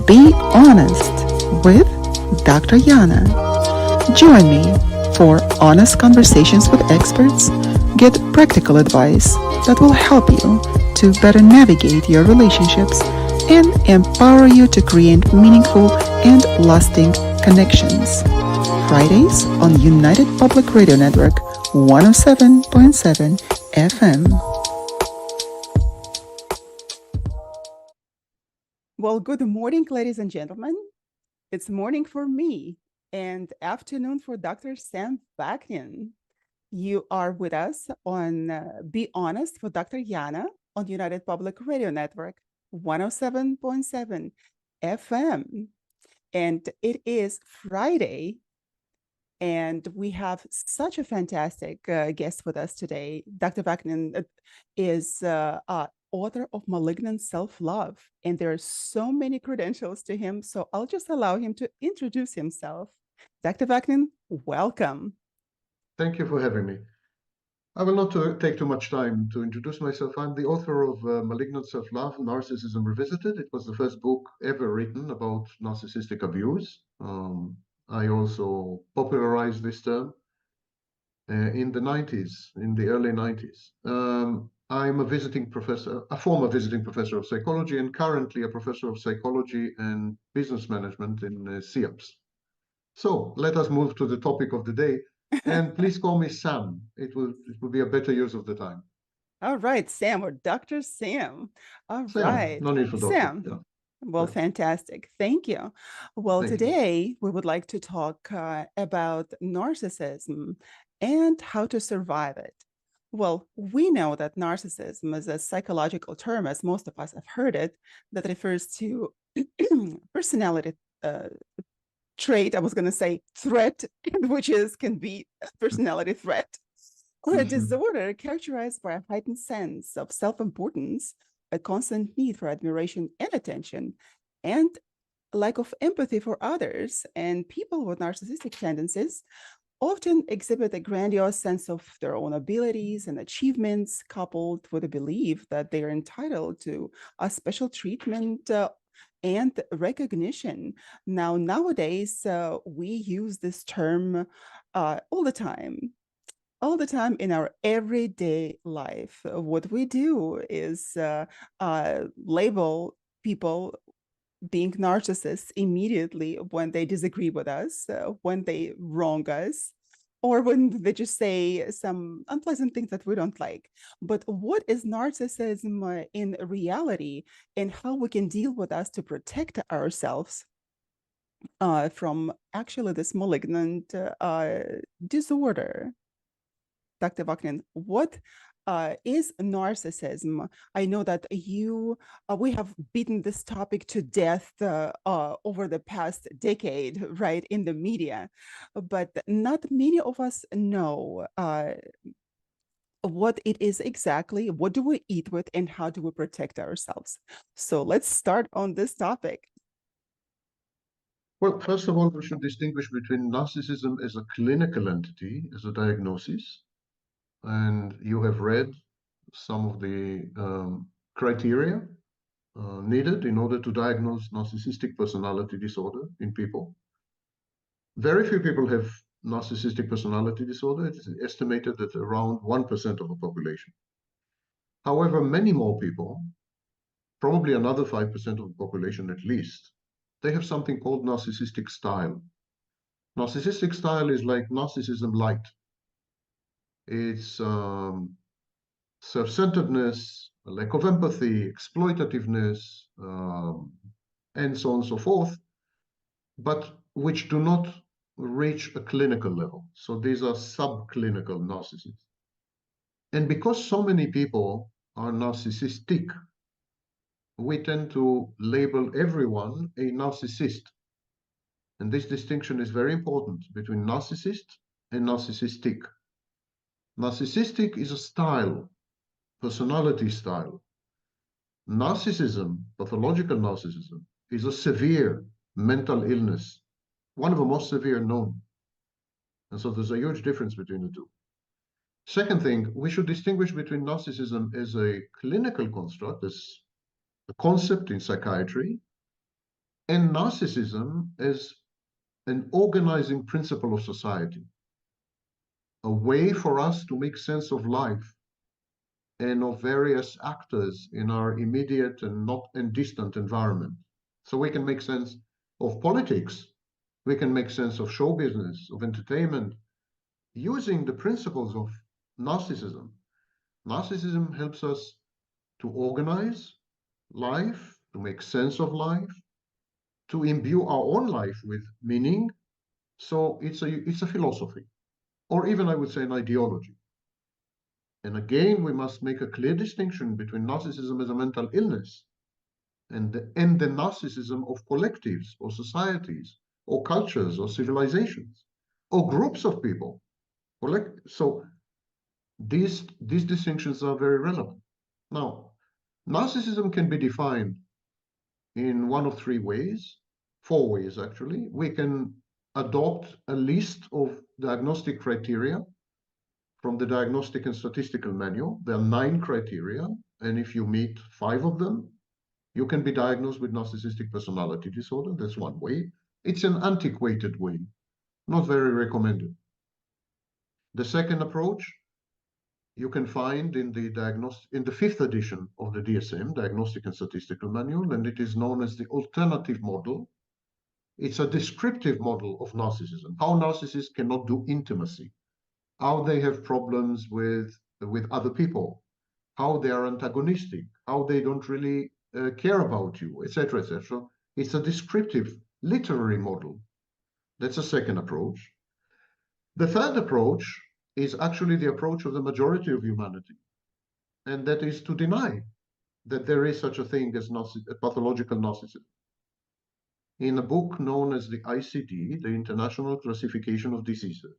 Be Honest with Dr. Yana. Join me for honest conversations with experts, get practical advice that will help you to better navigate your relationships and empower you to create meaningful and lasting connections. Fridays on United Public Radio Network 107.7 FM. Well, good morning, ladies and gentlemen. It's morning for me and afternoon for Dr. Sam Vaknin. You are with us on Be Honest with Dr. Yana on United Public Radio Network 107.7 FM. And it is Friday, and we have such a fantastic guest with us today. Dr. Vaknin is author of Malignant Self-Love, and there are so many credentials to him, so I'll just allow him to introduce himself. Dr. Vaknin, welcome. Thank you for having me. I will not take too much time to introduce myself. I'm the author of Malignant Self-Love, Narcissism Revisited. It was the first book ever written about narcissistic abuse. I also popularized this term in the 90s, in the early 90s. I'm a visiting professor, a former visiting professor of psychology, and currently a professor of psychology and business management in Ciaps. So let us move to the topic of the day. And please call me Sam. It will be a better use of the time. All right, Sam, or Dr. Sam. All Sam, right, no need for doctor. Sam. Yeah. Well, fantastic. Thank you. Well, Thank you. today we would like to talk about narcissism and how to survive it. Well, we know that narcissism is a psychological term, as most of us have heard it, that refers to personality trait. I was going to say threat, which can be a personality threat, or a disorder characterized by a heightened sense of self-importance, a constant need for admiration and attention, and lack of empathy for others. And people with narcissistic tendencies often exhibit a grandiose sense of their own abilities and achievements, coupled with a belief that they are entitled to a special treatment and recognition. Now, nowadays, we use this term all the time in our everyday life. What we do is label people being narcissists immediately when they disagree with us, when they wrong us, or when they just say some unpleasant things that we don't like. But what is narcissism in reality, and how we can deal with us to protect ourselves from actually this malignant disorder? Dr. Vaknin, what is narcissism? I know that we have beaten this topic to death over the past decade, right, in the media, but not many of us know what it is exactly, what do we eat with, and how do we protect ourselves? So let's start on this topic. Well, first of all, we should distinguish between narcissism as a clinical entity, as a diagnosis, and you have read some of the criteria needed in order to diagnose narcissistic personality disorder in people. Very few people have narcissistic personality disorder. It is estimated that around 1% of the population. However, many more people, probably another 5% of the population at least, they have something called narcissistic style. Narcissistic style is like narcissism light. It's self-centeredness, a lack of empathy, exploitativeness, and so on and so forth, but which do not reach a clinical level. So these are subclinical narcissists. And because so many people are narcissistic, we tend to label everyone a narcissist. And this distinction is very important between narcissist and narcissistic. Narcissistic is a style, personality style. Narcissism, pathological narcissism, is a severe mental illness, one of the most severe known. And so there's a huge difference between the two. Second thing, we should distinguish between narcissism as a clinical construct, as a concept in psychiatry, and narcissism as an organizing principle of society, a way for us to make sense of life and of various actors in our immediate and not and distant environment. So we can make sense of politics, we can make sense of show business, of entertainment, using the principles of narcissism. Narcissism helps us to organize life, to make sense of life, to imbue our own life with meaning. So it's a philosophy, or even I would say an ideology. And again, we must make a clear distinction between narcissism as a mental illness and the narcissism of collectives or societies or cultures or civilizations or groups of people. So these distinctions are very relevant. Now, narcissism can be defined in one of three ways, four ways actually. We can adopt a list of diagnostic criteria from the Diagnostic and Statistical Manual. There are 9 criteria, and if you meet 5 of them, you can be diagnosed with narcissistic personality disorder. That's one way. It's an antiquated way, not very recommended. The second approach you can find in the 5th edition of the DSM, Diagnostic and Statistical Manual, and it is known as the alternative model. It's a descriptive model of narcissism, how narcissists cannot do intimacy, how they have problems with other people, how they are antagonistic, how they don't really care about you, etc., etc. It's a descriptive literary model. That's a second approach. The third approach is actually the approach of the majority of humanity, and that is to deny that there is such a thing as pathological narcissism. In a book known as the ICD, the International Classification of Diseases,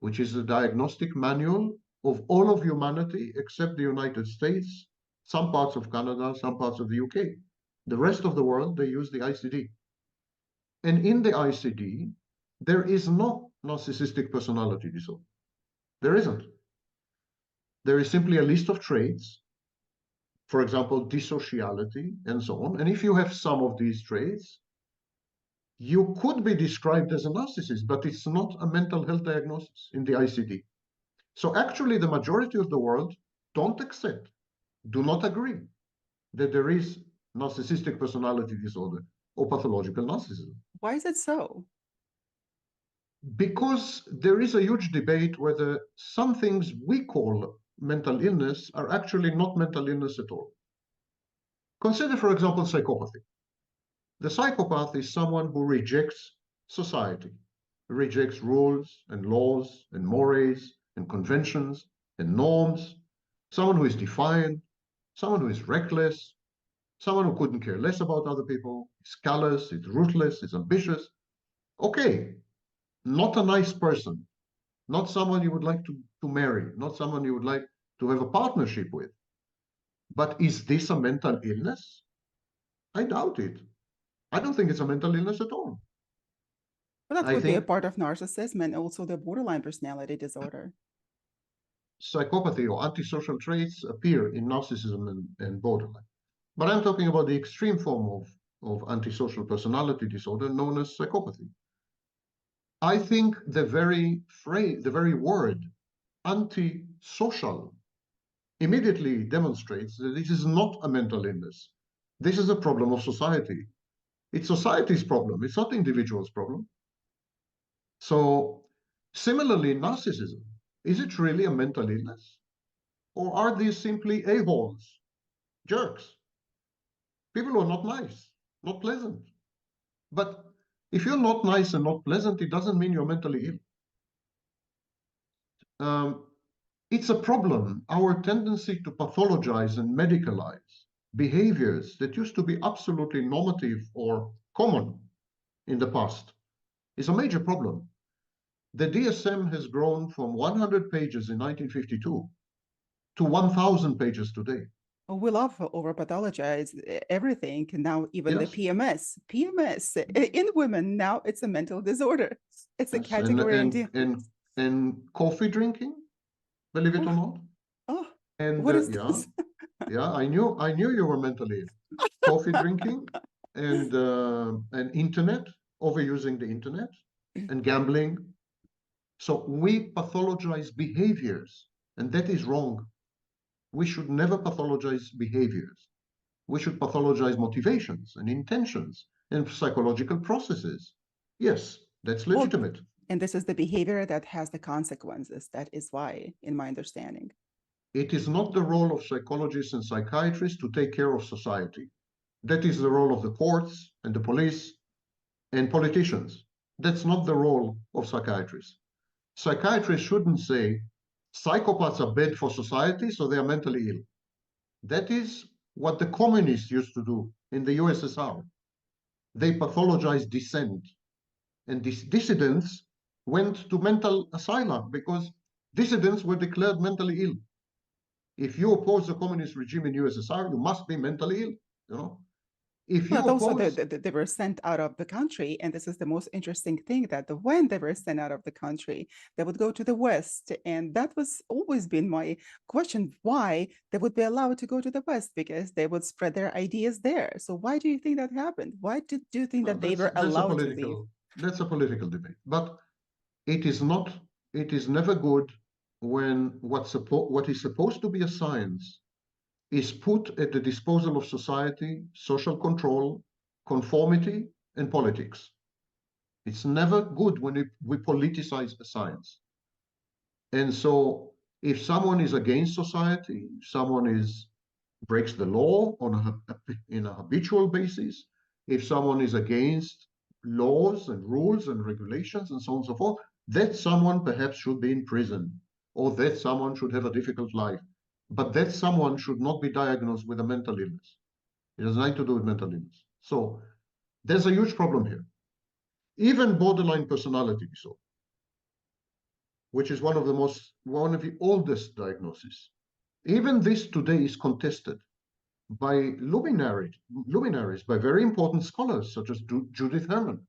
which is a diagnostic manual of all of humanity except the United States, some parts of Canada, some parts of the UK. The rest of the world, they use the ICD. And in the ICD, there is no narcissistic personality disorder. There isn't. There is simply a list of traits, for example, dissociality and so on. And if you have some of these traits, you could be described as a narcissist, but it's not a mental health diagnosis in the ICD. So actually, the majority of the world don't accept, do not agree that there is narcissistic personality disorder or pathological narcissism. Why is it so? Because there is a huge debate whether some things we call mental illness are actually not mental illness at all. Consider, for example, psychopathy. The psychopath is someone who rejects society, rejects rules and laws and mores and conventions and norms, someone who is defiant, someone who is reckless, someone who couldn't care less about other people, is callous, is ruthless, is ambitious. Okay, not a nice person, not someone you would like to marry, not someone you would like to have a partnership with. But is this a mental illness? I doubt it. I don't think it's a mental illness at all. But that I could be a think part of narcissism and also the borderline personality disorder. psychopathy or antisocial traits appear in narcissism and borderline. But I'm talking about the extreme form of antisocial personality disorder known as psychopathy. I think the very word antisocial immediately demonstrates that this is not a mental illness. This is a problem of society. It's society's problem. It's not the individual's problem. So similarly, narcissism, is it really a mental illness? Or are these simply a-holes, jerks, people who are not nice, not pleasant? But if you're not nice and not pleasant, it doesn't mean you're mentally ill. It's a problem, our tendency to pathologize and medicalize behaviors that used to be absolutely normative or common in the past is a major problem. The DSM has grown from 100 pages in 1952 to 1,000 pages today. Oh, we love over pathologize everything. Now, even the PMS in women, now it's a mental disorder. It's a category. And coffee drinking, believe it or not. Oh, and what is yeah, this? yeah, I knew you were mentally ill. Coffee drinking, and internet, overusing the internet, and gambling. So we pathologize behaviors, and that is wrong. We should never pathologize behaviors. We should pathologize motivations and intentions and psychological processes. Yes, that's Well, legitimate. and this is the behavior that has the consequences. That is why, in my understanding. It is not the role of psychologists and psychiatrists to take care of society. That is the role of the courts and the police and politicians. That's not the role of psychiatrists. Psychiatrists shouldn't say psychopaths are bad for society, so they are mentally ill. That is what the communists used to do in the USSR. They pathologized dissent, and these dissidents went to mental asylum because dissidents were declared mentally ill. If you oppose the communist regime in USSR, you must be mentally ill. You know, if you But also oppose, they were sent out of the country. And this is the most interesting thing, that when they were sent out of the country, they would go to the West. And that was always been my question, why they would be allowed to go to the West, because they would spread their ideas there. So why do you think that happened? Why do you think that they were allowed to leave? that's a political debate. But it is not, it is never good when what is supposed to be a science is put at the disposal of society, social control, conformity, and politics. It's never good when we politicize a science. And so if someone is against society, someone is breaks the law in a habitual basis, if someone is against laws and rules and regulations and so on and so forth, that someone perhaps should be in prison, or that someone should have a difficult life. But that someone should not be diagnosed with a mental illness. It has nothing to do with mental illness. So there's a huge problem here. Even borderline personality disorder, which is one of the oldest diagnoses, even this today is contested by luminaries, by very important scholars such as Judith Herman.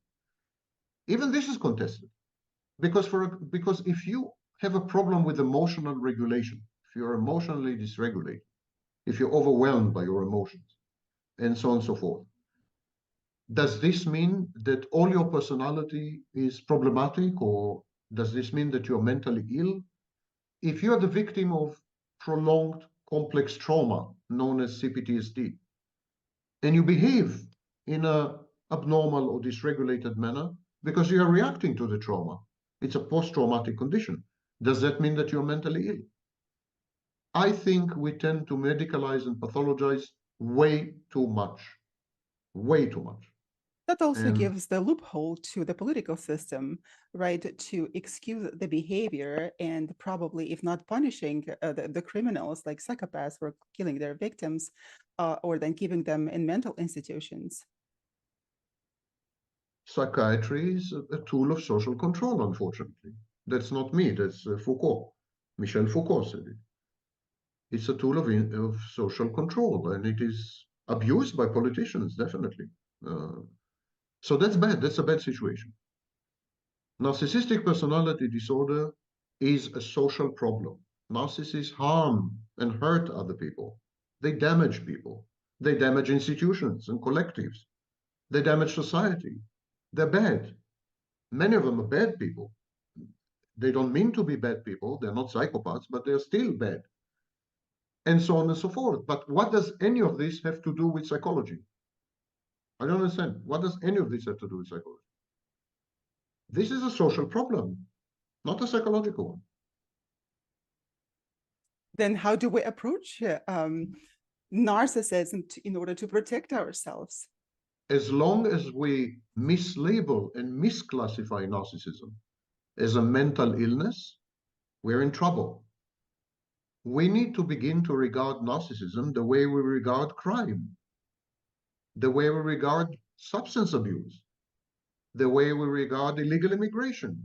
Even this is contested because if you have a problem with emotional regulation, if you're emotionally dysregulated, if you're overwhelmed by your emotions, and so on and so forth, does this mean that all your personality is problematic, or does this mean that you're mentally ill? If you are the victim of prolonged complex trauma known as CPTSD, and you behave in a abnormal or dysregulated manner because you are reacting to the trauma, it's a post-traumatic condition. Does that mean that you're mentally ill? I think we tend to medicalize and pathologize way too much, way too much. That also gives the loophole to the political system, right, to excuse the behavior and probably, if not punishing the criminals like psychopaths for killing their victims, or then keeping them in mental institutions. Psychiatry is a tool of social control, unfortunately. That's not me, that's Foucault. Michel Foucault said it. It's a tool of social control, and it is abused by politicians, definitely. So that's bad. That's a bad situation. Narcissistic personality disorder is a social problem. Narcissists harm and hurt other people. They damage people. They damage institutions and collectives. They damage society. They're bad. Many of them are bad people. They don't mean to be bad people. They're not psychopaths, but they're still bad. And so on and so forth. But what does any of this have to do with psychology? I don't understand. What does any of this have to do with psychology? This is a social problem, not a psychological one. Then how do we approach narcissism in order to protect ourselves? As long as we mislabel and misclassify narcissism as a mental illness, we're in trouble. We need to begin to regard narcissism the way we regard crime, the way we regard substance abuse, the way we regard illegal immigration,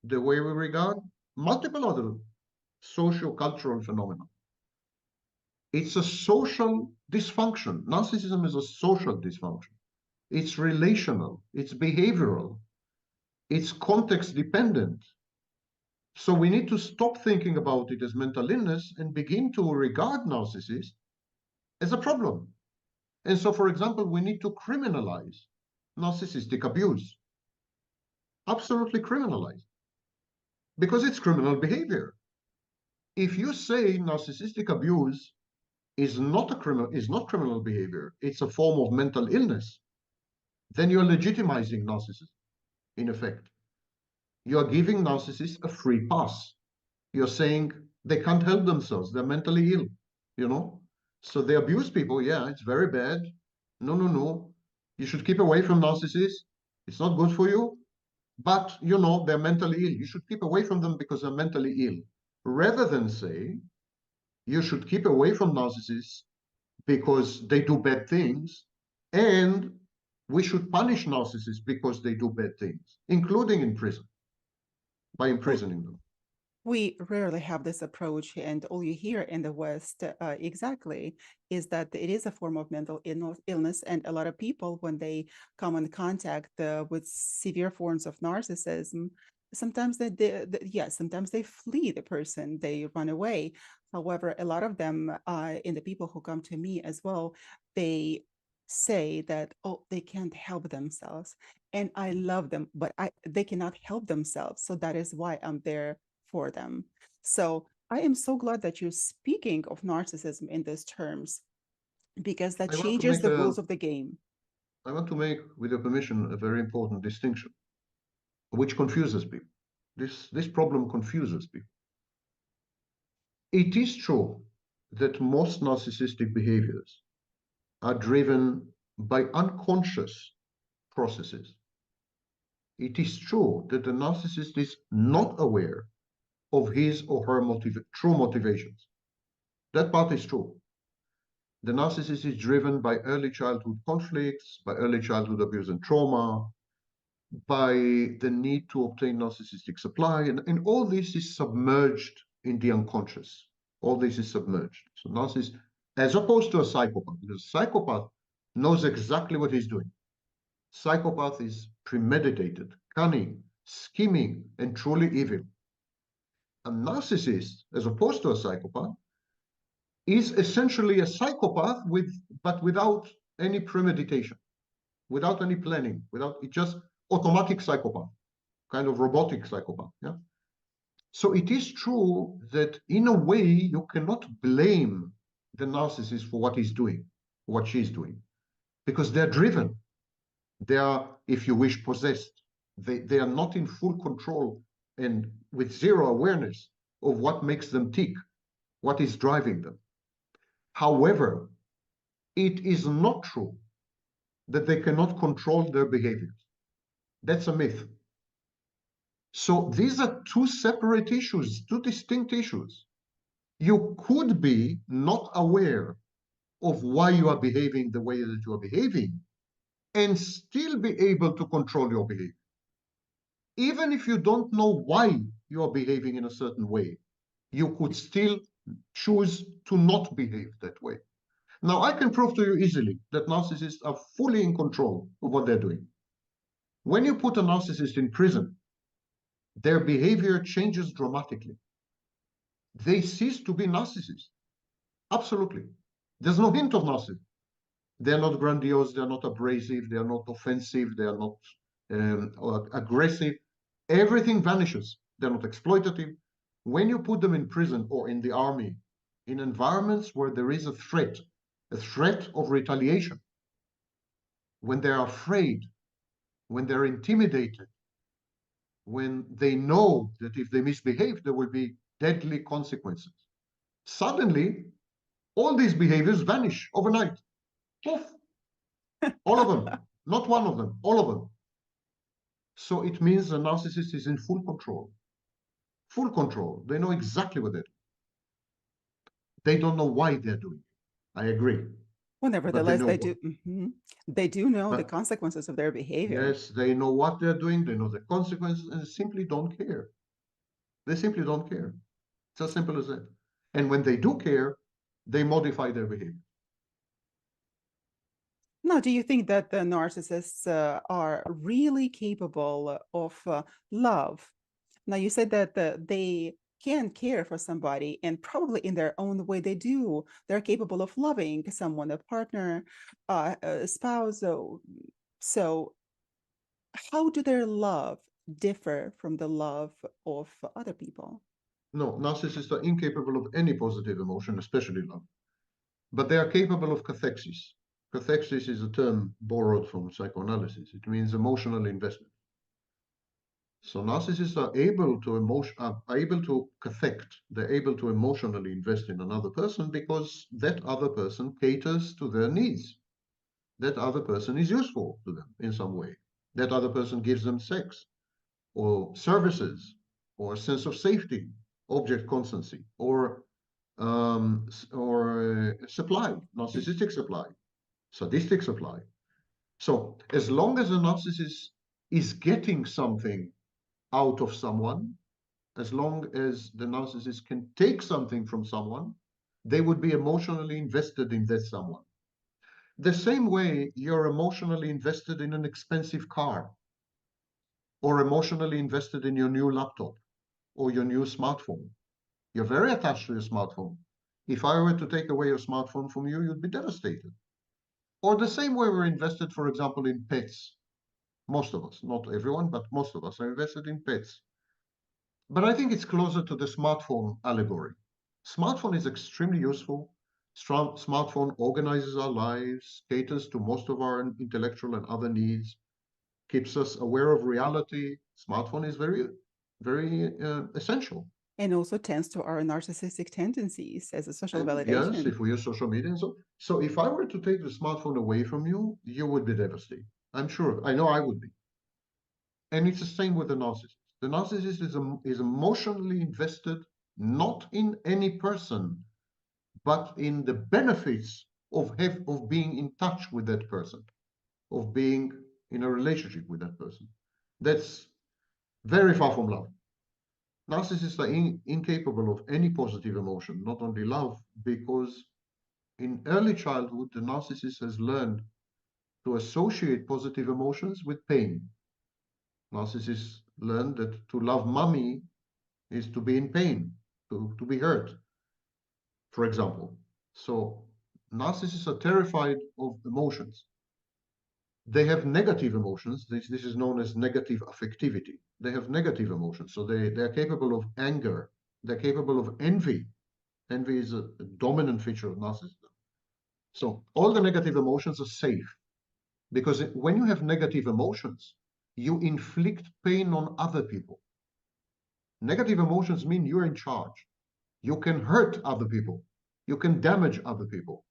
the way we regard multiple other socio-cultural phenomena. It's a social dysfunction. Narcissism is a social dysfunction. It's relational, it's behavioral, it's context dependent. So we need to stop thinking about it as mental illness and begin to regard narcissists as a problem. And so, for example, we need to criminalize narcissistic abuse. Absolutely criminalize, because it's criminal behavior. If you say narcissistic abuse is not criminal behavior, it's a form of mental illness, then you're legitimizing narcissism, in effect. You're giving narcissists a free pass. You're saying they can't help themselves, they're mentally ill, you know? So they abuse people, yeah, it's very bad. No, no, no. You should keep away from narcissists. It's not good for you. But, you know, they're mentally ill. You should keep away from them because they're mentally ill. Rather than say, you should keep away from narcissists because they do bad things, and we should punish narcissists because they do bad things, including in prison, by imprisoning them. We rarely have this approach, and all you hear in the West exactly is that it is a form of mental illness, and a lot of people, when they come in contact with severe forms of narcissism, sometimes sometimes they flee the person, they run away. However, a lot of them, in the people who come to me as well, they say that, oh, they can't help themselves, and I love them, but they cannot help themselves, so that is why I'm there for them. So I am so glad that you're speaking of narcissism in these terms, because that I want to changes make the rules of the game. with your permission, a very important distinction, which confuses people. This problem confuses people. It is true that most narcissistic behaviors are driven by unconscious processes. It is true that the narcissist is not aware of his or her true motivations. That part is true. The narcissist is driven by early childhood conflicts, by early childhood abuse and trauma, by the need to obtain narcissistic supply, and all this is submerged in the unconscious. All this is submerged. So narcissist, as opposed to a psychopath, because a psychopath knows exactly what he's doing. Psychopath is premeditated, cunning, scheming, and truly evil. A narcissist, as opposed to a psychopath, is essentially a psychopath but without any premeditation, without any planning, without it just automatic psychopath, kind of robotic psychopath. Yeah. So it is true that in a way you cannot blame the narcissist for what he's doing, what she's doing, because they're driven. They are, if you wish, possessed. They are not in full control and with zero awareness of what makes them tick, what is driving them. However, it is not true that they cannot control their behaviors. That's a myth. So these are two separate issues, two distinct issues. You could be not aware of why you are behaving the way that you are behaving and still be able to control your behavior. Even if you don't know why you are behaving in a certain way, you could still choose to not behave that way. Now, I can prove to you easily that narcissists are fully in control of what they're doing. When you put a narcissist in prison, their behavior changes dramatically. They cease to be narcissists. Absolutely. There's no hint of narcissism. They're not grandiose, they're not abrasive, they're not offensive, they're not aggressive. Everything vanishes. They're not exploitative. When you put them in prison or in the army, in environments where there is a threat of retaliation, when they're afraid, when they're intimidated, when they know that if they misbehave, there will be deadly consequences. Suddenly, all these behaviors vanish overnight. Poof. All of them, not one of them, all of them. So it means the narcissist is in full control. Full control. They know exactly what they're doing. They don't know why they're doing it. I agree. Well, But they nevertheless, know they what. do. They do know the But consequences of their behavior. yes, they know what they're doing, they know the consequences, and simply don't care. They simply don't care. It's as simple as that. And when they do care, they modify their behavior. Now, do you think that the narcissists are really capable of love? Now, you said that they can care for somebody, and probably in their own way they do. They're capable of loving someone, a partner, a spouse. So how do their love differ from the love of other people? No, narcissists are incapable of any positive emotion, especially love. But they are capable of cathexis. Cathexis is a term borrowed from psychoanalysis. It means emotional investment. So narcissists are able to cathect. They're able to emotionally invest in another person because that other person caters to their needs. That other person is useful to them in some way. That other person gives them sex or services or a sense of safety, object constancy, or supply, narcissistic supply, sadistic supply. So as long as a narcissist is getting something out of someone, as long as the narcissist can take something from someone, they would be emotionally invested in that someone. The same way you're emotionally invested in an expensive car or emotionally invested in your new laptop or your new smartphone. You're very attached to your smartphone. If I were to take away your smartphone from you, you'd be devastated. Or the same way we're invested, for example, in pets. Most of us, not everyone, but most of us are invested in pets. But I think it's closer to the smartphone allegory. Smartphone is extremely useful. Smartphone organizes our lives, caters to most of our intellectual and other needs, keeps us aware of reality. Smartphone is very, very essential. And also tends to our narcissistic tendencies as a social And yes, validation. if we use social media and so if I were to take the smartphone away from you, you would be devastated. I'm sure. I know I would be. And it's the same with the narcissist. The narcissist is emotionally invested not in any person, but in the benefits of being in touch with that person, of being in a relationship with that person. That's very far from love. Narcissists are incapable of any positive emotion, not only love, because in early childhood, the narcissist has learned to associate positive emotions with pain. Narcissists learn that to love mommy is to be in pain, to be hurt, for example. So narcissists are terrified of emotions. They have negative emotions. This is known as negative affectivity. They have negative emotions. So they're capable of anger. They're capable of envy. Envy is a dominant feature of narcissism. So all the negative emotions are safe because when you have negative emotions, you inflict pain on other people. Negative emotions mean you're in charge. You can hurt other people. You can damage other people.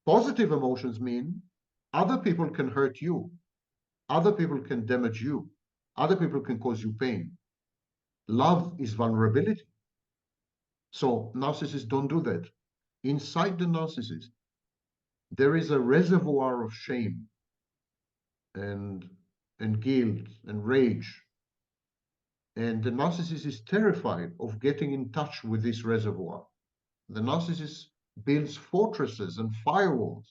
Positive emotions mean other people can hurt you. Other people can damage you. Other people can cause you pain. Love is vulnerability. So narcissists don't do that. Inside the narcissist, there is a reservoir of shame and, and guilt and rage. And the narcissist is terrified of getting in touch with this reservoir. The narcissist builds fortresses and firewalls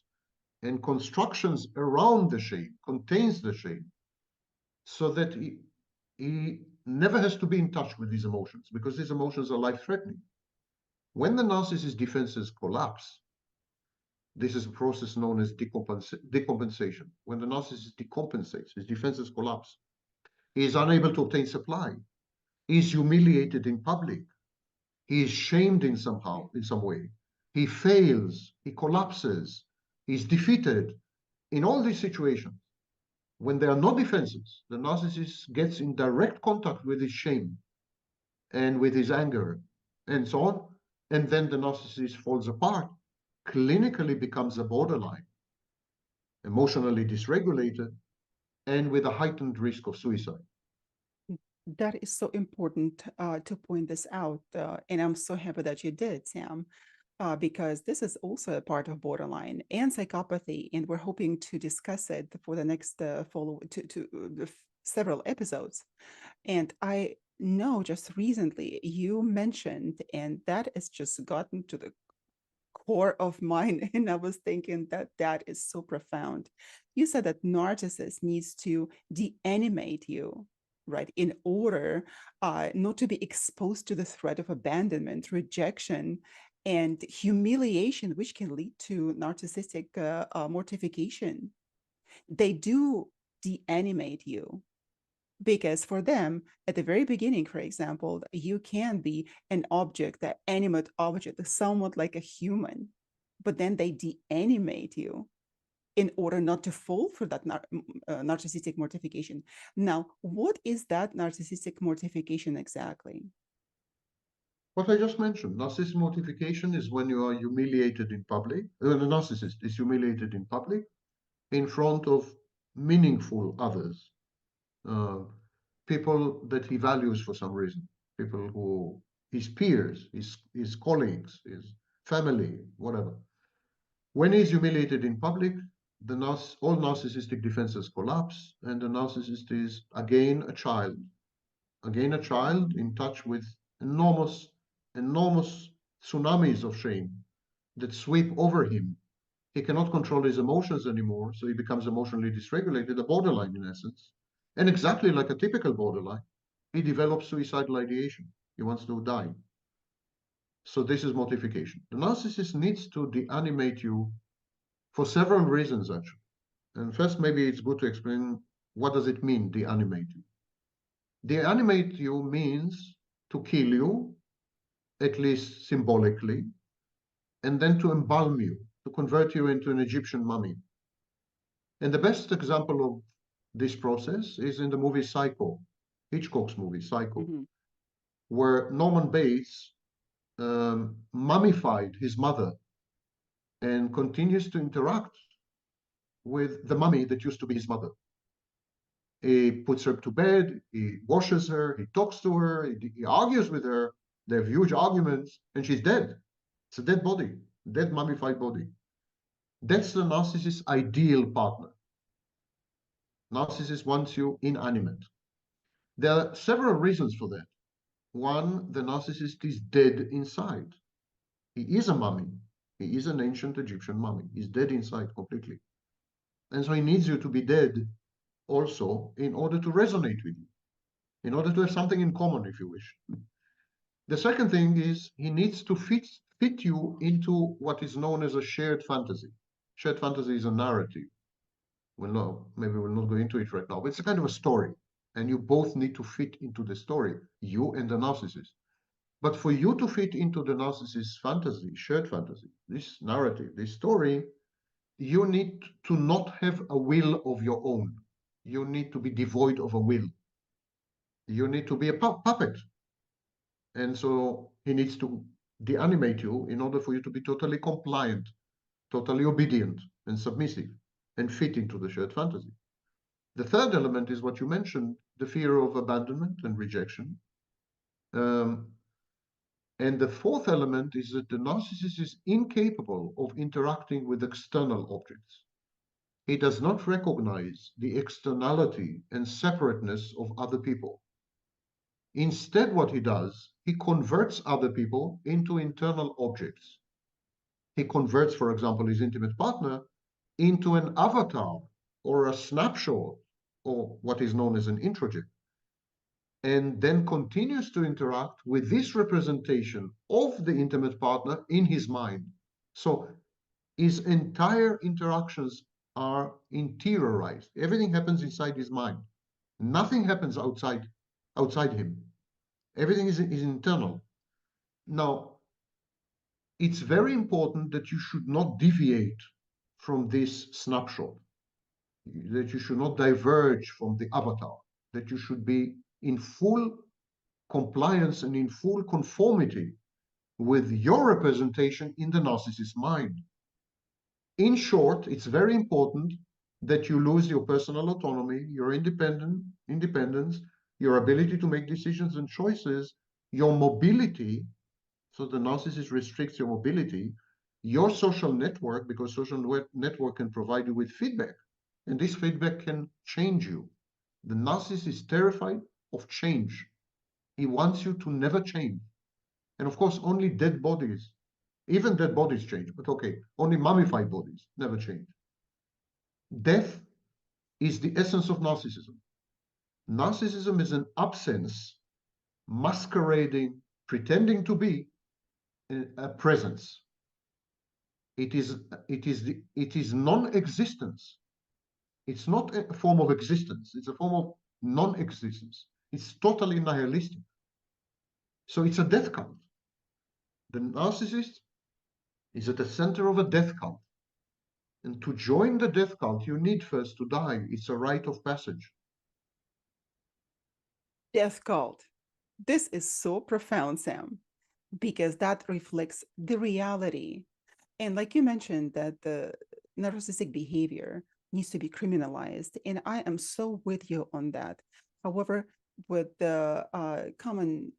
and constructions around the shame, contains the shame, so that he never has to be in touch with these emotions because these emotions are life-threatening. When the narcissist defenses collapse, this is a process known as decompensation. When the narcissist decompensates, his defenses collapse. He is unable to obtain supply. He is humiliated in public. He is shamed in some way. He fails. He collapses. He's defeated. In all these situations, when there are no defenses, the narcissist gets in direct contact with his shame and with his anger and so on. And then the narcissist falls apart, clinically becomes a borderline, emotionally dysregulated, and with a heightened risk of suicide. That is so important to point this out. And I'm so happy that you did, Sam, because this is also a part of borderline and psychopathy. And we're hoping to discuss it for the next several episodes. And I know just recently you mentioned, and that has just gotten to the core of mine. And I was thinking that that is so profound. You said that narcissist needs to deanimate you. right? In order not to be exposed to the threat of abandonment, rejection, and humiliation, which can lead to narcissistic mortification. They do deanimate you because for them, at the very beginning, for example, you can be an object, an animate object, somewhat like a human, but then they deanimate you in order not to fall for that narcissistic mortification. Now, what is that narcissistic mortification exactly? What I just mentioned, narcissistic mortification is when you are humiliated in public. The narcissist is humiliated in public in front of meaningful others, uh, people that he values for some reason, people who his peers, his colleagues, his family, whatever. When he's humiliated in public, all narcissistic defenses collapse, and the narcissist is again a child in touch with enormous, enormous tsunamis of shame that sweep over him. He cannot control his emotions anymore, so he becomes emotionally dysregulated, a borderline in essence. And exactly like a typical borderline, he develops suicidal ideation. He wants to die. So this is mortification. The narcissist needs to deanimate you for several reasons, actually. And first, maybe it's good to explain what does it mean, deanimate you. Deanimate you means to kill you, at least symbolically, and then to embalm you, to convert you into an Egyptian mummy. And the best example of this process is in the movie Psycho, Hitchcock's movie Psycho, Mm-hmm. where Norman Bates mummified his mother and continues to interact with the mummy that used to be his mother. He puts her to bed, he washes her, he talks to her, he argues with her. They have huge arguments, and she's dead. It's a dead body, dead mummified body. That's the narcissist's ideal partner. Narcissist wants you inanimate. There are several reasons for that. One, the narcissist is dead inside. He is a mummy. He is an ancient Egyptian mummy. He's dead inside completely. And so he needs you to be dead also in order to resonate with you, in order to have something in common, if you wish. The second thing is he needs to fit you into what is known as a shared fantasy. Shared fantasy is a narrative. Maybe we'll not go into it right now, but it's a kind of a story. And you both need to fit into the story, you and the narcissist. But for you to fit into the narcissist's fantasy, shared fantasy, this narrative, this story, you need to not have a will of your own. You need to be devoid of a will. You need to be a puppet. And so he needs to deanimate you in order for you to be totally compliant, totally obedient and submissive and fit into the shared fantasy. The third element is what you mentioned, the fear of abandonment and rejection. And the fourth element is that the narcissist is incapable of interacting with external objects. He does not recognize the externality and separateness of other people. Instead, what he does, he converts other people into internal objects. He converts, for example, his intimate partner into an avatar or a snapshot or what is known as an introject, and then continues to interact with this representation of the intimate partner in his mind. So his entire interactions are interiorized. Everything happens inside his mind. Nothing happens outside him. Everything is internal. Now, it's very important that you should not deviate from this snapshot, that you should not diverge from the avatar, that you should be in full compliance and in full conformity with your representation in the narcissist's mind. In short, it's very important that you lose your personal autonomy, your independence, your ability to make decisions and choices, your mobility. So the narcissist restricts your mobility, your social network, because social network can provide you with feedback, and this feedback can change you. The narcissist is terrified of change. He wants you to never change. And of course, only dead bodies, even dead bodies change, but okay, only mummified bodies never change. Death is the essence of narcissism. Narcissism is an absence masquerading, pretending to be a presence. It is non-existence. It's not a form of existence. It's a form of non-existence. It's totally nihilistic. So it's a death cult. The narcissist is at the center of a death cult. And to join the death cult, you need first to die. It's a rite of passage. Death cult. This is so profound, Sam, because that reflects the reality. And like you mentioned, that the narcissistic behavior needs to be criminalized. And I am so with you on that. However, with the common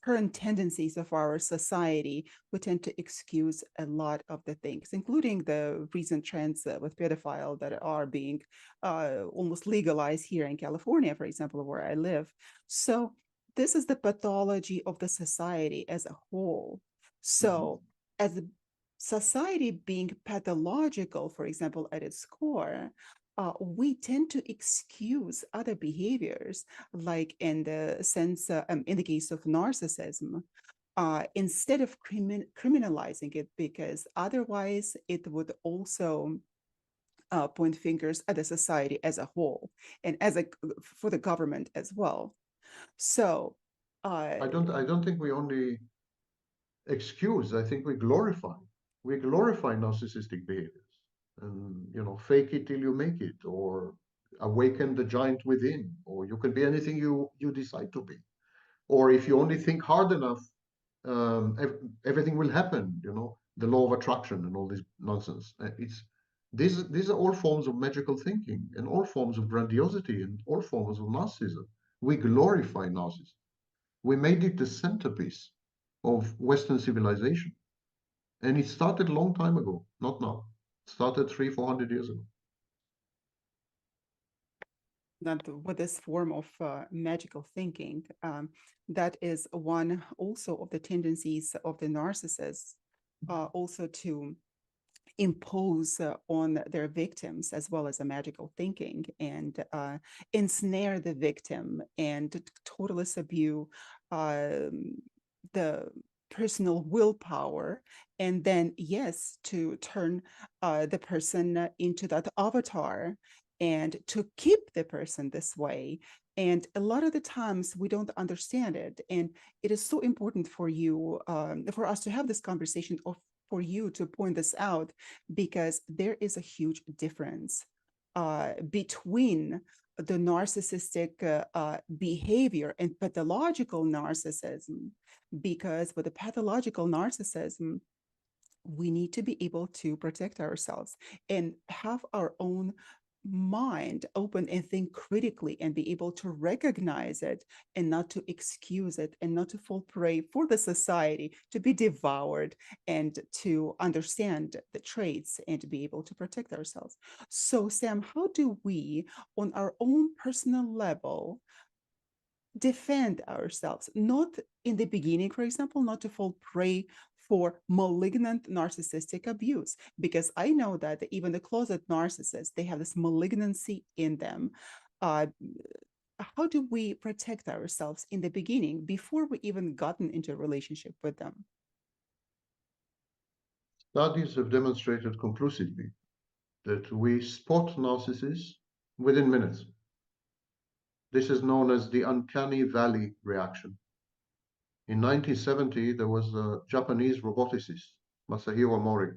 current tendencies of our society, we tend to excuse a lot of the things, including the recent trends with pedophile that are being almost legalized here in California, for example, where I live. So this is the pathology of the society as a whole. So as a society being pathological, for example, at its core, we tend to excuse other behaviors, like in the sense, in the case of narcissism, instead of criminalizing it, because otherwise it would also point fingers at the society as a whole and as a for the government as well. So, I don't think we only excuse. I think we glorify. We glorify narcissistic behaviors, and fake it till you make it, or awaken the giant within, or you can be anything you decide to be. Or if you only think hard enough, everything will happen. The law of attraction and all this nonsense. It's these are all forms of magical thinking, and all forms of grandiosity, and all forms of narcissism. We glorify narcissism. We made it the centerpiece of Western civilization. And it started a long time ago, not now. It started 300-400 years ago. that with this form of magical thinking, that is one also of the tendencies of the narcissists, also to impose on their victims as well as a magical thinking, and ensnare the victim and totally subdue the personal willpower, and then yes, to turn the person into that avatar and to keep the person this way. And a lot of the times we don't understand it, and it is so important for you, for us to have this conversation, or for you to point this out, because there is a huge difference between the narcissistic behavior and pathological narcissism. Because with the pathological narcissism, we need to be able to protect ourselves and have our own mind open and think critically and be able to recognize it and not to excuse it and not to fall prey for the society to be devoured, and to understand the traits and to be able to protect ourselves. So, Sam, how do we, on our own personal level, defend ourselves, not in the beginning, for example, not to fall prey for malignant narcissistic abuse? Because I know that even the closet narcissists, they have this malignancy in them. How do we protect ourselves in the beginning before we even gotten into a relationship with them? Studies have demonstrated conclusively that we spot narcissists within minutes. This is known as the uncanny valley reaction. In 1970, there was a Japanese roboticist, Masahiro Mori.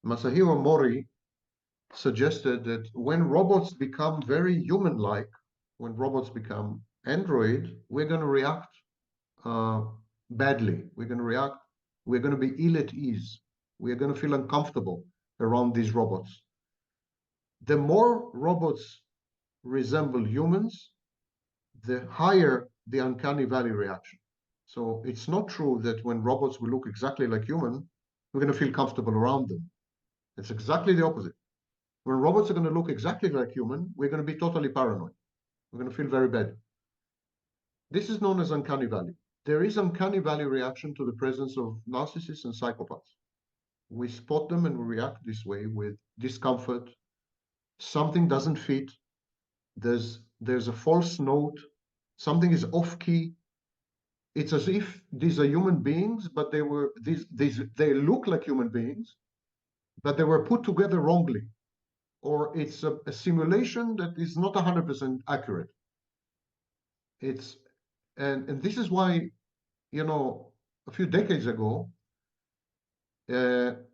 Masahiro Mori suggested that when robots become very human-like, when robots become android, we're going to react badly. We're going to be ill at ease. We're going to feel uncomfortable around these robots. The more robots resemble humans, the higher the uncanny valley reaction. So it's not true that when robots will look exactly like human, we're going to feel comfortable around them. It's exactly the opposite. When robots are going to look exactly like human, we're going to be totally paranoid. We're going to feel very bad. This is known as uncanny valley. There is uncanny valley reaction to the presence of narcissists and psychopaths. We spot them and we react this way with discomfort. Something doesn't fit. There's there's a false note, something is off key. It's as if these are human beings, but they look like human beings, but they were put together wrongly, or it's a simulation that is not 100% accurate. It's and this is why, you know, a few decades ago,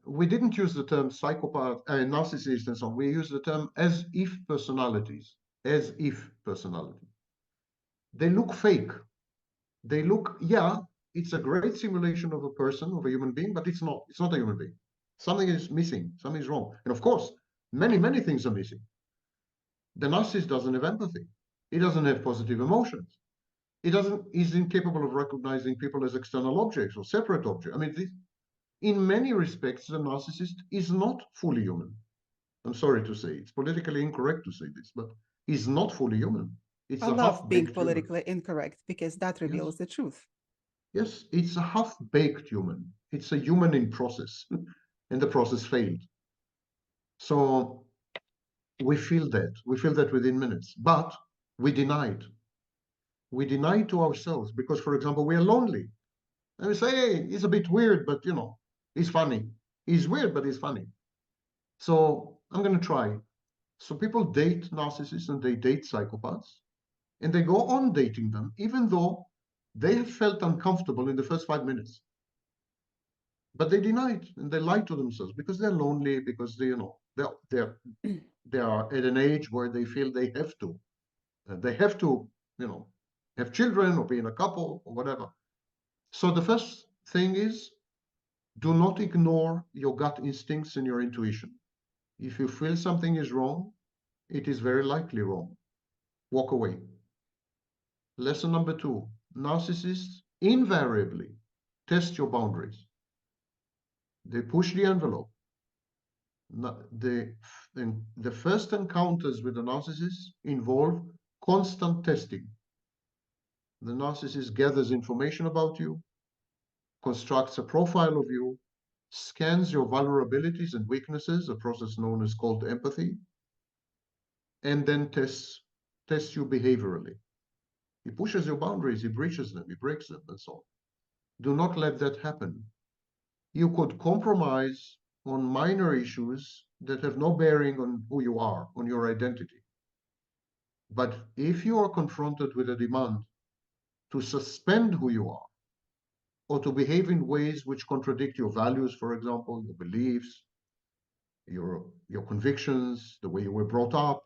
we didn't use the term psychopath, narcissist, and so on. We used the term as if personalities, as if personality. They look fake. They look, yeah, it's a great simulation of a person, of a human being, but it's not. It's not a human being. Something is missing. Something is wrong. And of course, many things are missing. The narcissist doesn't have empathy. He doesn't have positive emotions. He's incapable of recognizing people as external objects or separate objects. I mean, in many respects, the narcissist is not fully human. I'm sorry to say, it's politically incorrect to say this, but he's not fully human. It's I a love being half-baked human. politically incorrect because that reveals the truth. Yes, it's a half-baked human. It's a human in process, and the process failed. So we feel that. We feel that within minutes, but we deny it. We deny it to ourselves because, for example, we are lonely. And we say, hey, he's a bit weird, but, you know, he's funny. He's weird, but he's funny. So I'm going to try. So people date narcissists and they date psychopaths, and they go on dating them, even though they have felt uncomfortable in the first 5 minutes. But they deny it and they lie to themselves because they're lonely, because they, you know, they are at an age where they feel they have to. You know, have children or be in a couple or whatever. So the first thing is, do not ignore your gut instincts and your intuition. If you feel something is wrong, it is very likely wrong. Walk away. Lesson number 2, narcissists invariably test your boundaries. They push the envelope. The first encounters with the narcissist involve constant testing. The narcissist gathers information about you, constructs a profile of you, scans your vulnerabilities and weaknesses, a process known as called empathy, and then tests you behaviorally. He pushes your boundaries, he breaches them, he breaks them, and so on. Do not let that happen. You could compromise on minor issues that have no bearing on who you are, on your identity. But if you are confronted with a demand to suspend who you are, or to behave in ways which contradict your values, for example, your beliefs, your convictions, the way you were brought up,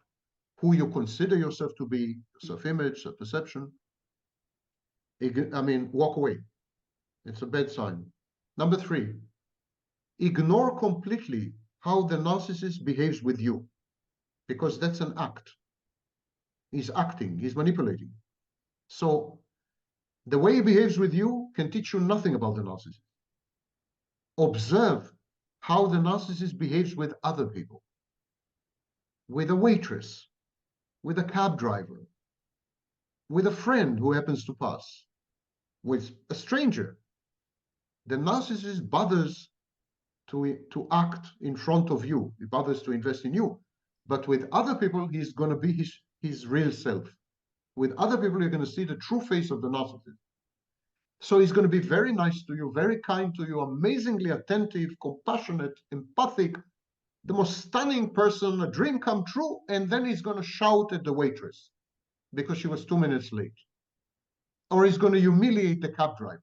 who you consider yourself to be, self-image, self-perception, I mean, walk away. It's a bad sign. Number 3, ignore completely how the narcissist behaves with you, because that's an act. He's acting, he's manipulating. So the way he behaves with you can teach you nothing about the narcissist. Observe how the narcissist behaves with other people, with a waitress, with a cab driver, with a friend who happens to pass, with a stranger. The narcissist bothers to act in front of you. He bothers to invest in you. But with other people, he's going to be his real self. With other people, you're going to see the true face of the narcissist. So he's going to be very nice to you, very kind to you, amazingly attentive, compassionate, empathic, the most stunning person, a dream come true, and then he's going to shout at the waitress because she was 2 minutes late. Or he's going to humiliate the cab driver.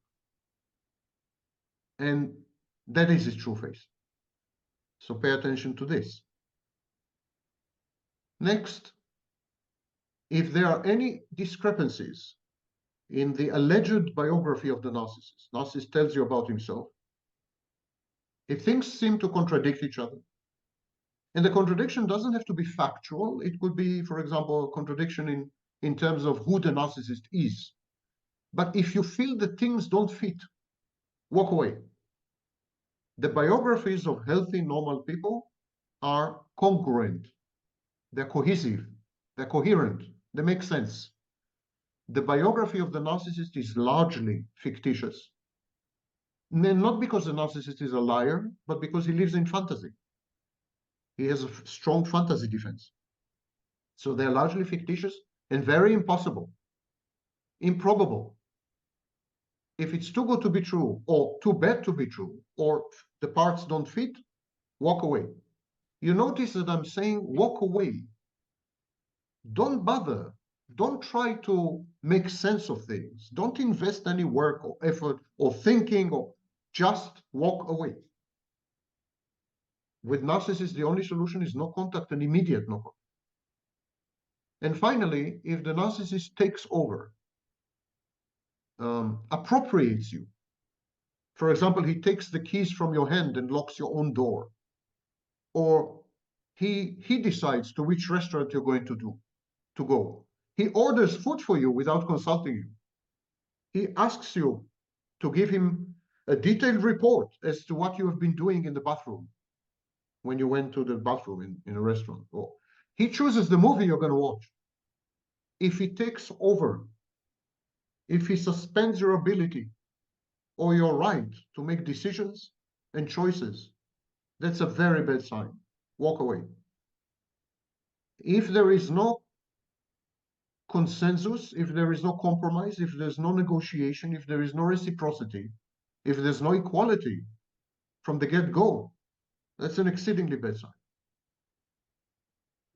And that is his true face. So pay attention to this. Next, if there are any discrepancies in the alleged biography of the narcissist tells you about himself, if things seem to contradict each other, and the contradiction doesn't have to be factual, it could be, for example, a contradiction in terms of who the narcissist is. But if you feel that things don't fit, walk away. The biographies of healthy, normal people are congruent. They're cohesive. They're coherent. They make sense. The biography of the narcissist is largely fictitious. Not because the narcissist is a liar, but because he lives in fantasy. He has a strong fantasy defense. So they're largely fictitious and very impossible, improbable. If it's too good to be true, or too bad to be true, or the parts don't fit, walk away. You notice that I'm saying walk away. Don't bother. Don't try to make sense of things. Don't invest any work or effort or thinking, or just walk away. With narcissists, the only solution is no contact, and immediate no contact. And finally, if the narcissist takes over, appropriates you, for example, he takes the keys from your hand and locks your own door, or he decides to which restaurant you're going to go. He orders food for you without consulting you. He asks you to give him a detailed report as to what you have been doing in the bathroom when you went to the bathroom in a restaurant. Or he chooses the movie you're going to watch. If he takes over, if he suspends your ability or your right to make decisions and choices, that's a very bad sign. Walk away. If there is no consensus, if there is no compromise, if there's no negotiation, if there is no reciprocity, if there's no equality from the get-go, that's an exceedingly bad sign.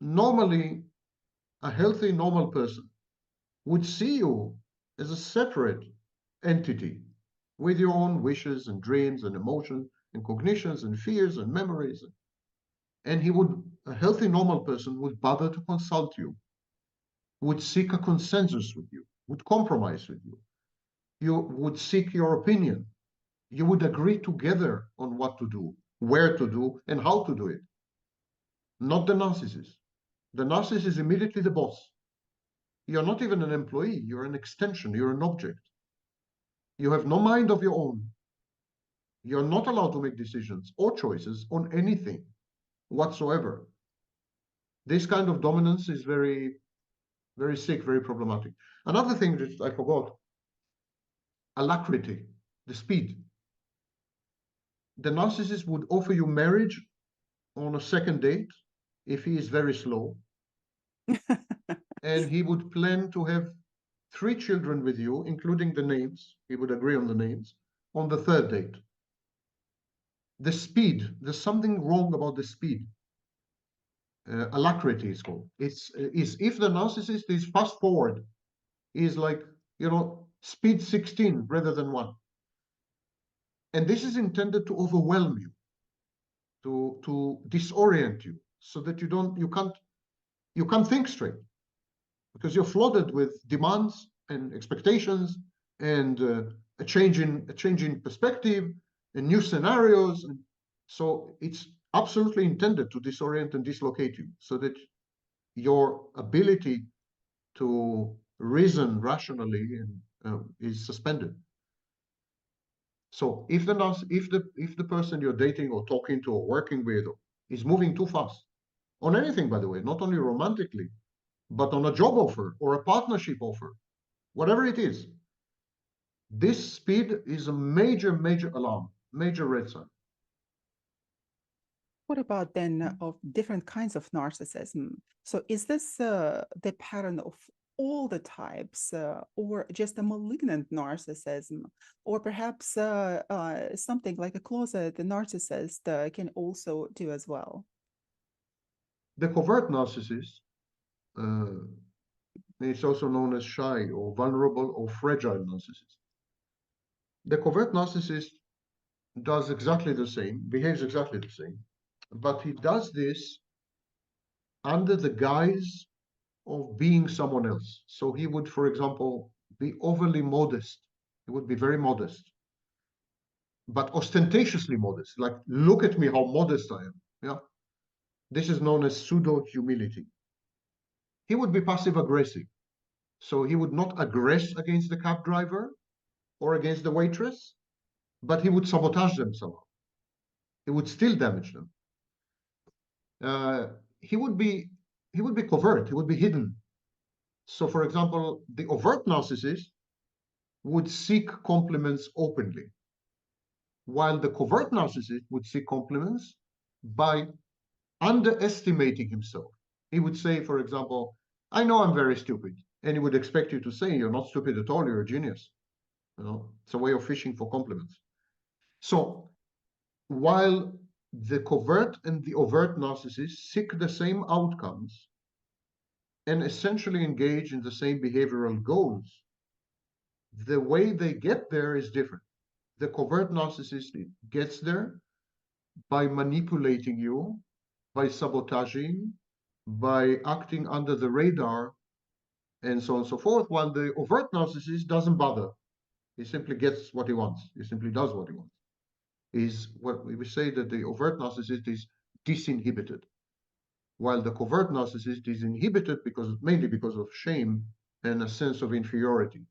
Normally, a healthy, normal person would see you as a separate entity with your own wishes and dreams and emotions and cognitions and fears and memories. And a healthy, normal person would bother to consult you, would seek a consensus with you, would compromise with you. You would seek your opinion. You would agree together on what to do, where to do, and how to do it. Not the narcissist. The narcissist is immediately the boss. You're not even an employee. You're an extension. You're an object. You have no mind of your own. You're not allowed to make decisions or choices on anything whatsoever. This kind of dominance is very, very sick, very problematic. Another thing that I forgot, alacrity, the speed. The narcissist would offer you marriage on a second date if he is very slow. And he would plan to have 3 children with you, including the names. He would agree on the names on the third date. The speed, there's something wrong about the speed. Alacrity is called. Is if the narcissist is fast forward, is like, speed 16 rather than 1. And this is intended to overwhelm you, to disorient you, so that you can't think straight, because you're flooded with demands and expectations and a change in perspective and new scenarios. And so it's absolutely intended to disorient and dislocate you, so that your ability to reason rationally is suspended. So if the person you're dating or talking to or working with is moving too fast on anything, by the way, not only romantically, but on a job offer or a partnership offer, whatever it is, this speed is a major, major alarm, major red sign. What about then of different kinds of narcissism? So is this the pattern of all the types, or just a malignant narcissism, or perhaps something like a closet narcissist can also do as well? The covert narcissist, it's also known as shy or vulnerable or fragile narcissist. The covert narcissist does exactly the same, behaves exactly the same, but he does this under the guise of being someone else. So he would, for example, be overly modest. He would be very modest, but ostentatiously modest. Like, look at me, how modest I am. Yeah. This is known as pseudo humility. He would be passive aggressive. So he would not aggress against the cab driver or against the waitress, but he would sabotage them somehow. He would still damage them. He would be covert. He would be hidden. So, for example, the overt narcissist would seek compliments openly, while the covert narcissist would seek compliments by underestimating himself. He would say, for example, I know I'm very stupid, and he would expect you to say, you're not stupid at all, you're a genius. It's a way of fishing for compliments. So while the covert and the overt narcissists seek the same outcomes and essentially engage in the same behavioral goals, the way they get there is different. The covert narcissist gets there by manipulating you, by sabotaging, by acting under the radar, and so on and so forth, while the overt narcissist doesn't bother. He simply gets what he wants. He simply does what he wants. Is what we say that the overt narcissist is disinhibited, while the covert narcissist is inhibited mainly because of shame and a sense of inferiority.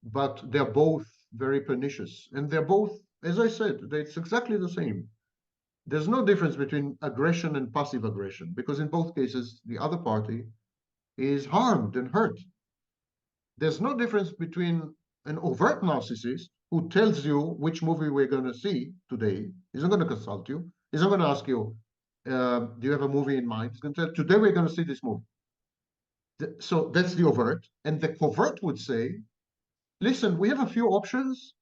But they're both very pernicious, and they're both, as I said, it's exactly the same. There's no difference between aggression and passive aggression, because in both cases, the other party is harmed and hurt. There's no difference between an overt narcissist who tells you which movie we're going to see today. He's not going to consult you. He's not going to ask you, do you have a movie in mind? He's going to tell, today we're going to see this movie. So that's the overt. And the covert would say, listen, we have a few options,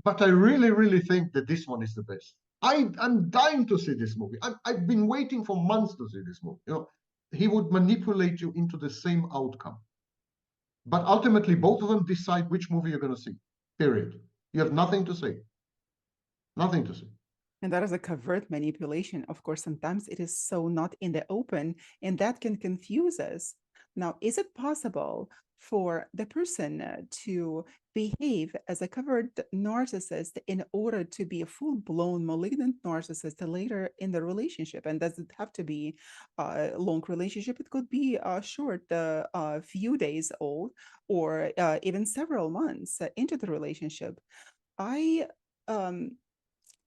but I really, really think that this one is the best. I'm dying to see this movie. I've been waiting for months to see this movie. He would manipulate you into the same outcome. But ultimately, both of them decide which movie you're going to see, period. You have nothing to say. Nothing to say. And that is a covert manipulation. Of course, sometimes it is so not in the open, and that can confuse us. Now, is it possible for the person to behave as a covert narcissist in order to be a full-blown malignant narcissist later in the relationship? And does it have to be a long relationship? It could be a short, few days old, or even several months into the relationship. I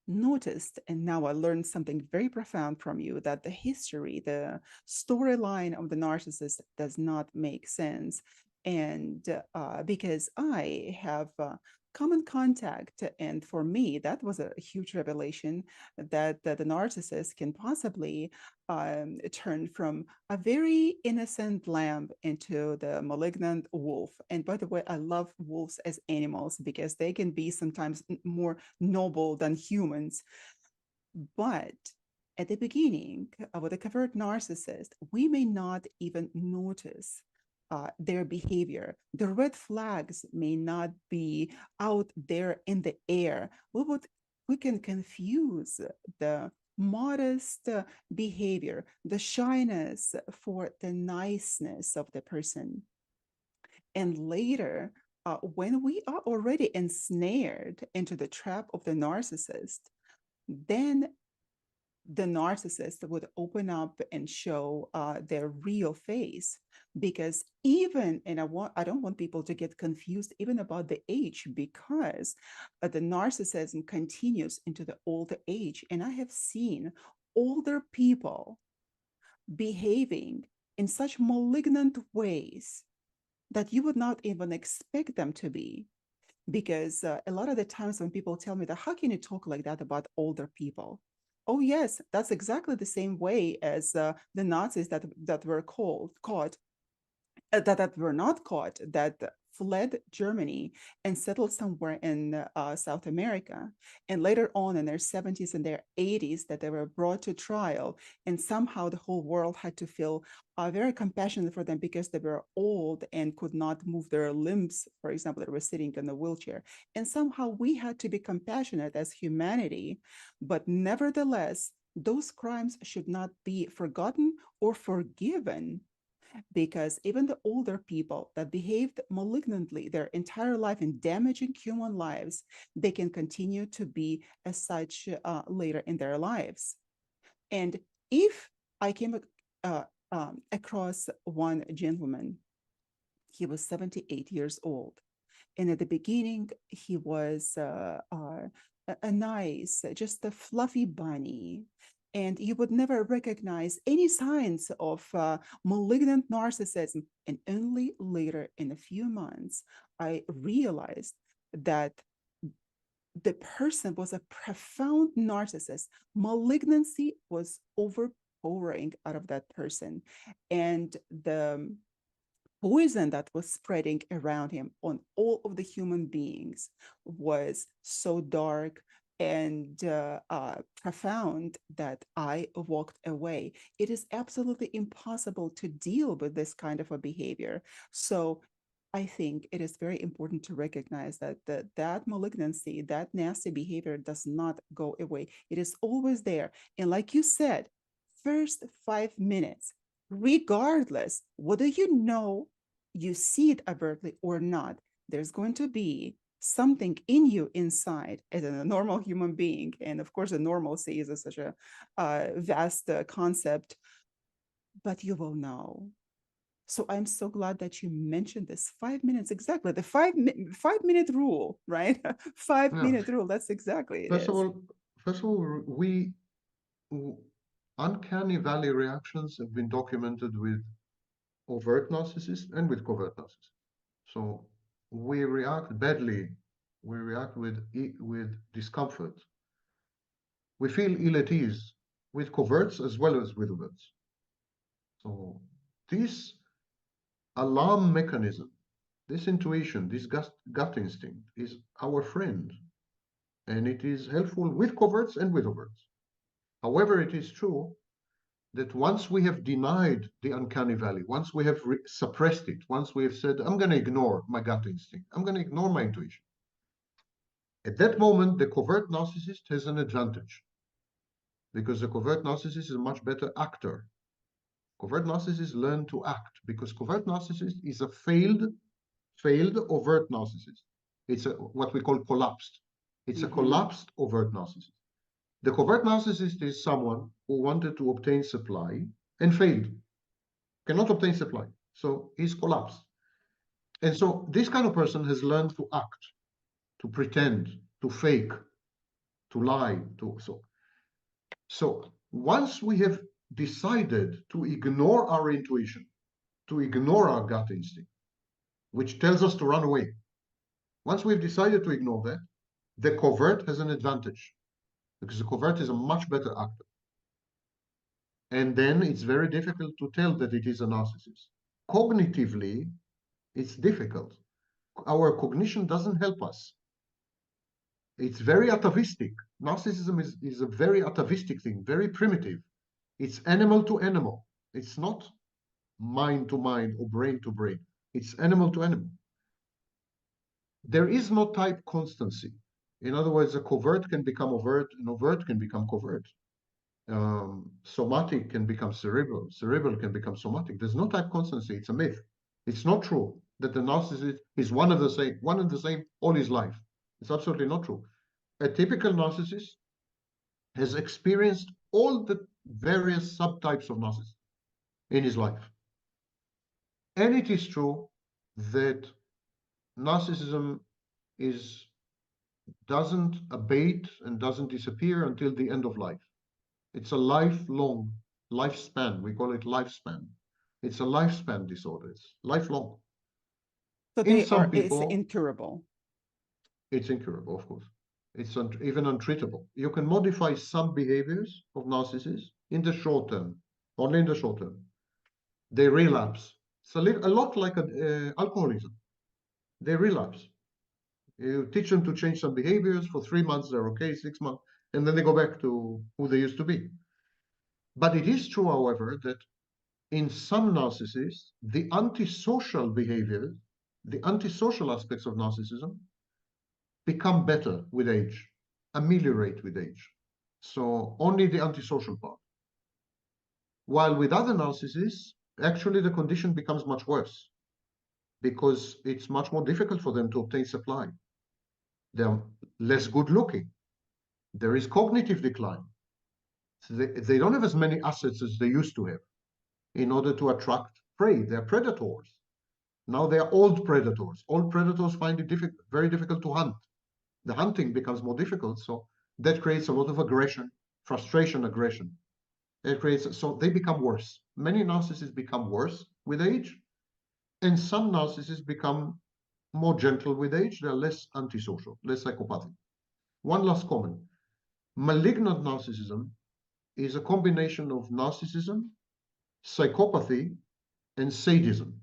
noticed, and now I learned something very profound from you, that the history, the storyline of the narcissist does not make sense. And because I have come in contact, and for me, that was a huge revelation that the narcissist can possibly turn from a very innocent lamb into the malignant wolf. And by the way, I love wolves as animals because they can be sometimes more noble than humans. But at the beginning, with a covert narcissist, we may not even notice their behavior. The red flags may not be out there in the air. We can confuse the modest behavior, the shyness for the niceness of the person. And later, when we are already ensnared into the trap of the narcissist, then the narcissist would open up and show their real face. Because even, and I don't want people to get confused even about the age, because the narcissism continues into the older age. And I have seen older people behaving in such malignant ways that you would not even expect them to be. Because a lot of the times when people tell me that, how can you talk like that about older people? Oh yes, that's exactly the same way as the Nazis that were caught, that were not caught, that fled Germany and settled somewhere in South America. And later on in their 70s and their 80s, that they were brought to trial. And somehow the whole world had to feel very compassionate for them because they were old and could not move their limbs. For example, they were sitting in a wheelchair. And somehow we had to be compassionate as humanity. But nevertheless, those crimes should not be forgotten or forgiven, because even the older people that behaved malignantly their entire life in damaging human lives, they can continue to be as such later in their lives. And if I came across one gentleman, he was 78 years old. And at the beginning, he was a nice, just a fluffy bunny. And you would never recognize any signs of malignant narcissism. And only later, in a few months, I realized that the person was a profound narcissist. Malignancy was pouring out of that person. And the poison that was spreading around him on all of the human beings was so dark and profound that I walked away. It is absolutely impossible to deal with this kind of a behavior. So I think it is very important to recognize that that malignancy, that nasty behavior does not go away. It is always there. And like you said, first 5 minutes, regardless whether you know you see it overtly or not, there's going to be something in you inside as a normal human being. And of course, the normalcy is such a vast concept, but you will know. So I'm so glad that you mentioned this 5 minutes, exactly the 5 minute rule, right? 5 minute rule. That's exactly it First of is. all, uncanny valley reactions have been documented with overt narcissists and with covert narcissists. So we react badly. We react with discomfort. We feel ill at ease with coverts as well as with overts. So this alarm mechanism, this intuition, this gut instinct is our friend, and it is helpful with coverts and with overts. However, it is true that once we have denied the uncanny valley, once we have suppressed it, once we have said, I'm going to ignore my gut instinct, I'm going to ignore my intuition, at that moment, the covert narcissist has an advantage because the covert narcissist is a much better actor. Covert narcissists learn to act because covert narcissist is a failed overt narcissist. It's what we call collapsed. It's a collapsed overt narcissist. The covert narcissist is someone who wanted to obtain supply and failed, cannot obtain supply. So he's collapsed. And so this kind of person has learned to act, to pretend, to fake, to lie. So once we have decided to ignore our intuition, to ignore our gut instinct, which tells us to run away, once we've decided to ignore that, the covert has an advantage because the covert is a much better actor. And then it's very difficult to tell that it is a narcissist. Cognitively, it's difficult. Our cognition doesn't help us. It's very atavistic. Narcissism is a very atavistic thing, very primitive. It's animal to animal. It's not mind to mind or brain to brain. It's animal to animal. There is no type constancy. In other words, a covert can become overt, and overt can become covert. Somatic can become cerebral, cerebral can become somatic. There's no type constancy. It's a myth. It's not true that the narcissist is one and the same all his life. It's absolutely not true. A typical narcissist has experienced all the various subtypes of narcissism in his life. And it is true that narcissism doesn't abate and doesn't disappear until the end of life. It's a lifelong lifespan. We call it lifespan. It's a lifespan disorder. It's lifelong. So it's incurable. It's incurable, of course. It's even untreatable. You can modify some behaviors of narcissists in the short term, only in the short term. They relapse. It's a lot like alcoholism. They relapse. You teach them to change some behaviors. For 3 months, they're okay, 6 months, and then they go back to who they used to be. But it is true, however, that in some narcissists, the antisocial behaviors, the antisocial aspects of narcissism become better with age, ameliorate with age. So only the antisocial part. While with other narcissists, actually the condition becomes much worse because it's much more difficult for them to obtain supply. They're less good looking. There is cognitive decline. So they don't have as many assets as they used to have in order to attract prey. They're predators. Now they're old predators. Old predators find it very difficult to hunt. The hunting becomes more difficult, so that creates a lot of aggression, frustration, aggression. So they become worse. Many narcissists become worse with age, and some narcissists become more gentle with age. They're less antisocial, less psychopathic. One last comment. Malignant narcissism is a combination of narcissism, psychopathy, and sadism.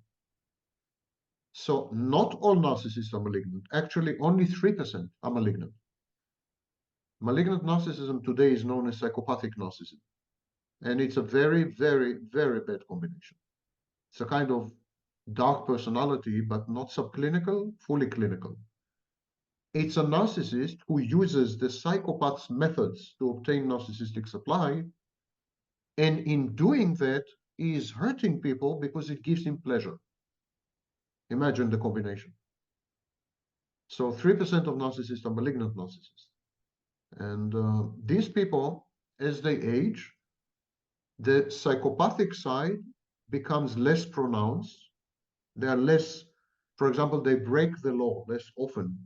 So not all narcissists are malignant. Actually, only 3% are malignant. Malignant narcissism today is known as psychopathic narcissism. And it's a very, very, very bad combination. It's a kind of dark personality, but not subclinical, fully clinical. It's a narcissist who uses the psychopath's methods to obtain narcissistic supply. And in doing that, he is hurting people because it gives him pleasure. Imagine the combination. So 3% of narcissists are malignant narcissists. And these people, as they age, the psychopathic side becomes less pronounced. They are less, for example, they break the law less often.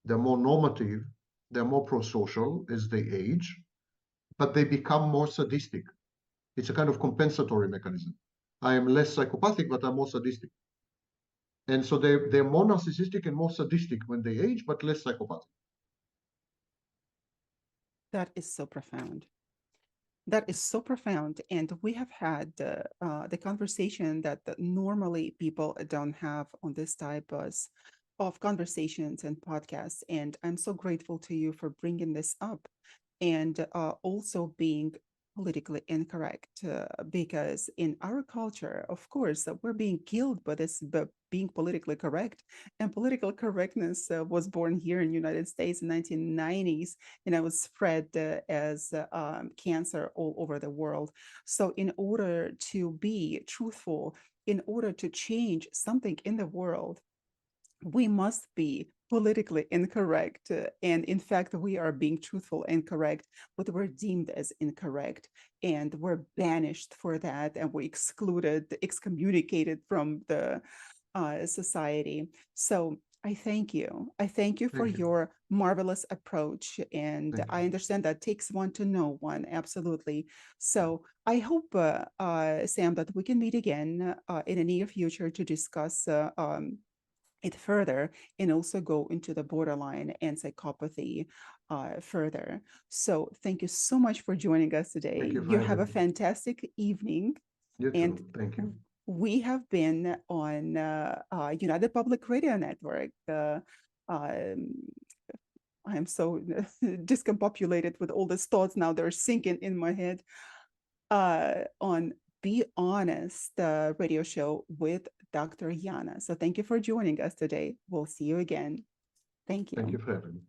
They're more normative. They're more pro-social as they age, but they become more sadistic. It's a kind of compensatory mechanism. I am less psychopathic, but I'm more sadistic. And so they're more narcissistic and more sadistic when they age, but less psychopathic. That is so profound. That is so profound. And we have had the conversation that normally people don't have on this type of conversations and podcasts. And I'm so grateful to you for bringing this up and also being politically incorrect because in our culture, of course, we're being killed by this, but being politically correct. And political correctness was born here in the United States in the 1990s, and it was spread as cancer all over the world. So in order to be truthful, in order to change something in the world, we must be politically incorrect. And in fact, we are being truthful and correct, but we're deemed as incorrect. And we're banished for that. And we're excommunicated from the society. So I thank you. I thank you for your marvelous approach. And I understand that takes one to know one, absolutely. So I hope, Sam, that we can meet again in the near future to discuss it further and also go into the borderline and psychopathy further. So thank you so much for joining us today. You have a fantastic evening. You too. And thank you. We have been on United Public Radio Network. I'm so discombobulated with all these thoughts now. They're sinking in my head. On Be Honest radio show with Dr. Yana. So thank you for joining us today. We'll see you again. Thank you. Thank you for having me.